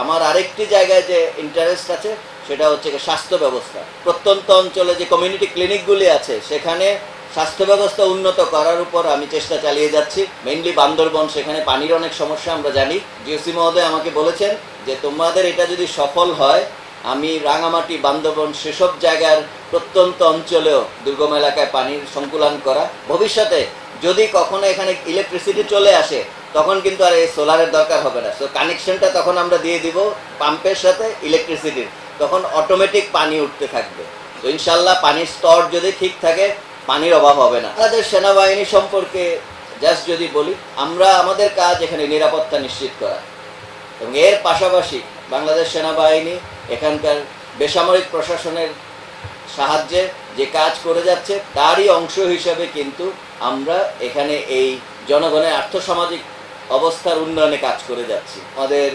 আমার আরেকটি জায়গায় যে ইন্টারেস্ট আছে সেটা হচ্ছে স্বাস্থ্য ব্যবস্থা। প্রত্যন্ত অঞ্চলে যে কমিউনিটি ক্লিনিকগুলি আছে সেখানে স্বাস্থ্য ব্যবস্থা উন্নত করার উপর আমি চেষ্টা চালিয়ে যাচ্ছি। মেইনলি বান্দরবন, সেখানে পানির অনেক সমস্যা আমরা জানি। জিওসি মহোদয় আমাকে বলেছেন যে তোমাদের এটা যদি সফল হয়, আমি রাঙামাটি, বান্দরবন সেসব জায়গার প্রত্যন্ত অঞ্চলেও দুর্গম এলাকায় পানির সংকুলান করা। ভবিষ্যতে যদি কখনো এখানে ইলেকট্রিসিটি চলে আসে তখন কিন্তু আর এই সোলারের দরকার হবে না। সো কানেকশনটা তখন আমরা দিয়ে দিব পাম্পের সাথে ইলেকট্রিসিটির, তখন অটোমেটিক পানি উঠতে থাকবে। তো ইনশাল্লাহ পানির স্তর যদি ঠিক থাকে পানির অভাব হবে না। আমাদের সেনাবাহিনী সম্পর্কে জাস্ট যদি বলি, আমরা আমাদের কাজ এখানে নিরাপত্তা নিশ্চিত করা, এবং এর পাশাপাশি বাংলাদেশ সেনাবাহিনী এখানকার বেসামরিক প্রশাসনের সাহায্যে যে কাজ করে যাচ্ছে তারই অংশ হিসাবে কিন্তু আমরা এখানে এই জনগণের আর্থসামাজিক অবস্থার উন্নয়নে কাজ করে যাচ্ছি। আমাদের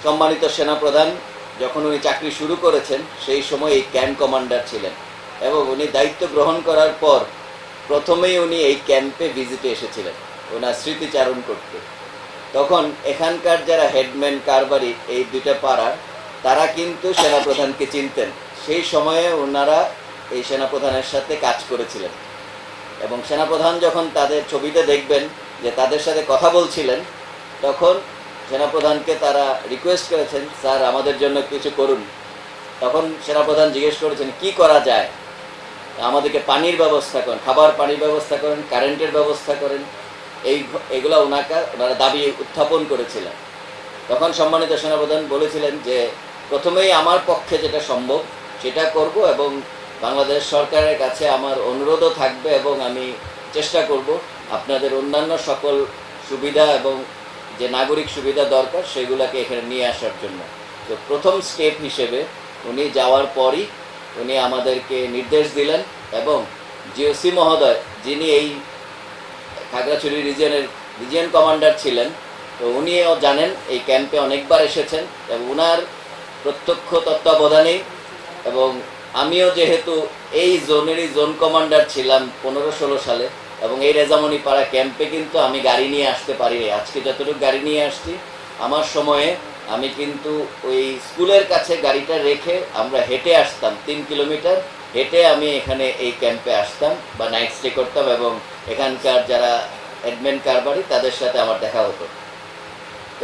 সম্মানিত সেনাপ্রধান যখন উনি চাকরি শুরু করেছেন সেই সময় এই ক্যাম্প কমান্ডার ছিলেন, এবং উনি দায়িত্ব গ্রহণ করার পর প্রথমেই উনি এই ক্যাম্পে ভিজিটে এসেছিলেন ওনার স্মৃতিচারণ করতে। তখন এখানকার যারা হেডম্যান, কারবারি, এই দুইটা পাড়ার, তারা কিন্তু সেনাপ্রধানকে চিনতেন। সেই সময়ে ওনারা এই সেনাপ্রধানের সাথে কাজ করেছিলেন, এবং সেনাপ্রধান যখন তাদের ছবিতে দেখবেন যে তাদের সাথে কথা বলছিলেন, তখন সেনাপ্রধানকে তারা রিকোয়েস্ট করেছেন, স্যার আমাদের জন্য কিছু করুন। তখন সেনাপ্রধান জিজ্ঞেস করেছেন কি করা যায়, আমাদেরকে পানির ব্যবস্থা করেন, খাবার পানির ব্যবস্থা করেন, কারেন্টের ব্যবস্থা করেন। এইগুলো ওনারা দাবি উত্থাপন করেছিলেন। তখন সম্মানিত সেনাপ্রধান বলেছিলেন যে প্রথমেই আমার পক্ষে যেটা সম্ভব সেটা করব, এবং বাংলাদেশ সরকারের কাছে আমার অনুরোধও থাকবে, এবং আমি চেষ্টা করব আপনাদের অন্যান্য সকল সুবিধা এবং যে নাগরিক সুবিধা দরকার সেগুলোকে এখানে নিয়ে আসার জন্য। তো প্রথম স্টেপ হিসেবে উনি যাওয়ার পরই উনি আমাদেরকে নির্দেশ দিলেন, এবং জিওসি মহোদয় যিনি এই খাগড়াছড়ি রিজিয়ন কমান্ডার ছিলেন, তো উনিও জানেন এই ক্যাম্পে অনেকবার এসেছেন, এবং উনার প্রত্যক্ষ তত্ত্বাবধানেই, এবং আমিও যেহেতু এই জোনেরই জোন কমান্ডার ছিলাম 15-16 সালে, এবং এই রেজামণি পাড়া ক্যাম্পে কিন্তু আমি গাড়ি নিয়ে আসতে পারিনি। আজকে যতটুকু গাড়ি নিয়ে আসছি, আমার সময়ে আমি কিন্তু ওই স্কুলের কাছে গাড়িটা রেখে আমরা হেঁটে আসতাম, 3 কিলোমিটার হেঁটে আমি এখানে এই ক্যাম্পে আসতাম বা নাইট স্টে করতাম, এবং এখানকার যারা অ্যাডমিন কারবারি তাদের সাথে আমার দেখা হতো।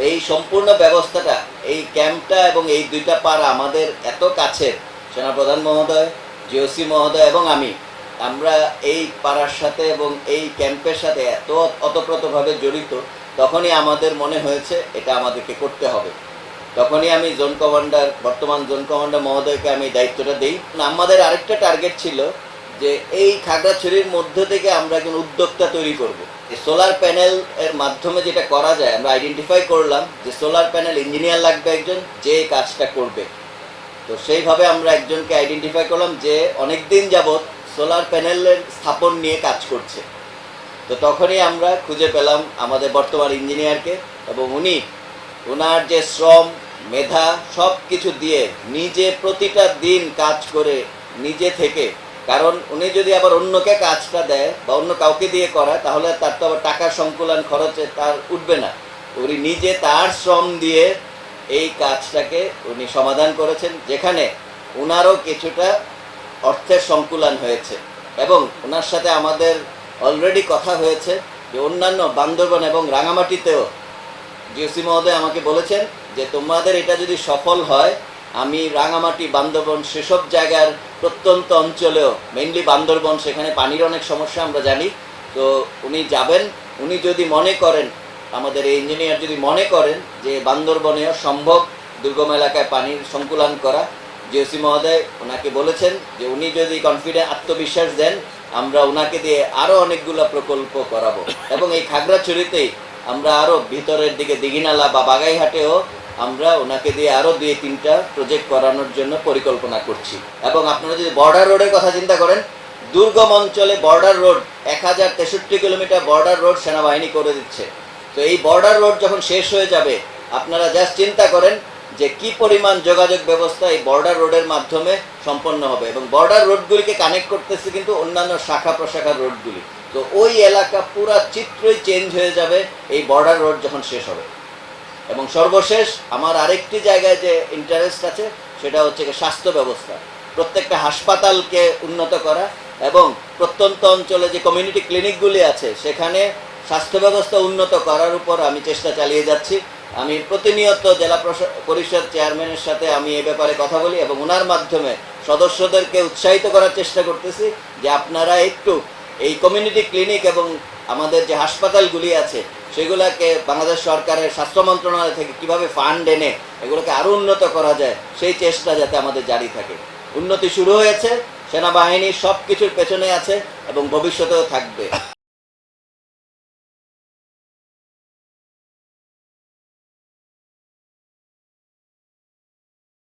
এই সম্পূর্ণ ব্যবস্থাটা, এই ক্যাম্পটা এবং এই দুইটা পাড়া আমাদের এত কাছের, সেনাপ্রধান মহোদয়, জিওসি মহোদয় এবং আমরা এই পাড়ার সাথে এবং এই ক্যাম্পের সাথে এত অতপ্রতভাবে জড়িত, তখনই আমাদের মনে হয়েছে এটা আমাদেরকে করতে হবে। তখনই আমি বর্তমান জোন কমান্ডার মহোদয়কে আমি দায়িত্বটা দিই। আমাদের আরেকটা টার্গেট ছিল যে এই খাগড়াছড়ির মধ্য থেকে আমরা একজন উদ্যোক্তা তৈরি করব। সোলার প্যানেল এর মাধ্যমে যেটা করা যায়, আমরা আইডেন্টিফাই করলাম যে সোলার প্যানেল ইঞ্জিনিয়ার লাগবে একজন, যে কাজটা করবে। তো সেইভাবে আমরা একজনকে আইডেন্টিফাই করলাম যে অনেক দিন যাবৎ সোলার প্যানেলের স্থাপন নিয়ে কাজ করছে। তো তখনই আমরা খুঁজে পেলাম আমাদের বর্তমান ইঞ্জিনিয়ারকে, এবং ওনার যে শ্রম, মেধা সব কিছু দিয়ে নিজে প্রতিটা দিন কাজ করে নিজে থেকে, কারণ উনি যদি আবার অন্যকে কাজটা দেয় বা অন্য কাউকে দিয়ে করায় তাহলে তার তো আবার টাকার সংকুলান খরচে তার উঠবে না। উনি নিজে তার শ্রম দিয়ে এই কাজটাকে উনি সমাধান করেছেন, যেখানে ওনারও কিছুটা অর্থের সংকুলান হয়েছে, এবং ওনার সাথে আমাদের অলরেডি কথা হয়েছে যে অন্যান্য বান্দরবান এবং রাঙামাটিতেও জিওসি মহোদয় আমাকে বলেছেন যে তোমাদের এটা যদি সফল হয়, আমি রাঙামাটি, বান্দরবন সেসব জায়গার প্রত্যন্ত অঞ্চলেও, মেইনলি বান্দরবন, সেখানে পানির অনেক সমস্যা আমরা জানি। তো উনি যাবেন, উনি যদি মনে করেন, আমাদের এই ইঞ্জিনিয়ার যদি মনে করেন যে বান্দরবনেও সম্ভব দুর্গম এলাকায় পানির সংকুলান করা, জিওসি মহোদয় ওনাকে বলেছেন যে উনি যদি আত্মবিশ্বাস দেন, আমরা ওনাকে দিয়ে আরও অনেকগুলো প্রকল্প করাবো, এবং এই খাগড়াছড়িতেই আমরা আরও ভিতরের দিকে দিঘিনালা বা বাগাইহাটেও আমরা ওনাকে দিয়ে আরও 2-3টা প্রজেক্ট করানোর জন্য পরিকল্পনা করছি। এবং আপনারা যদি বর্ডার রোডের কথা চিন্তা করেন, দুর্গম অঞ্চলে border road 1063 kilometre border road সেনাবাহিনী করে দিচ্ছে। তো এই বর্ডার রোড যখন শেষ হয়ে যাবে, আপনারা জাস্ট চিন্তা করেন যে কি পরিমাণ যোগাযোগ ব্যবস্থা এই বর্ডার রোডের মাধ্যমে সম্পন্ন হবে, এবং বর্ডার রোডগুলিকে কানেক্ট করতেছে কিন্তু অন্যান্য শাখা প্রশাখার রোডগুলি। তো ওই এলাকা পুরা চিত্রই চেঞ্জ হয়ে যাবে এই বর্ডার রোড যখন শেষ হবে। এবং সর্বশেষ আমার আরেকটি জায়গায় যে ইন্টারেস্ট আছে সেটা হচ্ছে স্বাস্থ্য ব্যবস্থা। প্রত্যেকটা হাসপাতালকে উন্নত করা এবং প্রত্যন্ত অঞ্চলে যে কমিউনিটি ক্লিনিকগুলি আছে সেখানে স্বাস্থ্য ব্যবস্থা উন্নত করার উপর আমি চেষ্টা চালিয়ে যাচ্ছি। আমি প্রতিনিয়ত জেলা পরিষদ চেয়ারম্যানের সাথে আমি এ ব্যাপারে কথা বলি এবং ওনার মাধ্যমে সদস্যদেরকে উৎসাহিত করার চেষ্টা করতেছি যে আপনারা একটু এই কমিউনিটি ক্লিনিক এবং আমাদের যে হাসপাতালগুলি আছে সেগুলোকে বাংলাদেশ সরকারের স্বাস্থ্য মন্ত্রণালয় থেকে কিভাবে ফান্ড এনে এগুলোকে আরও উন্নত করা যায় সেই চেষ্টা যাতে আমাদের জারি থাকে। উন্নতি শুরু হয়েছে, সেনাবাহিনী সব কিছুর পেছনে আছে এবং ভবিষ্যতেও থাকবে।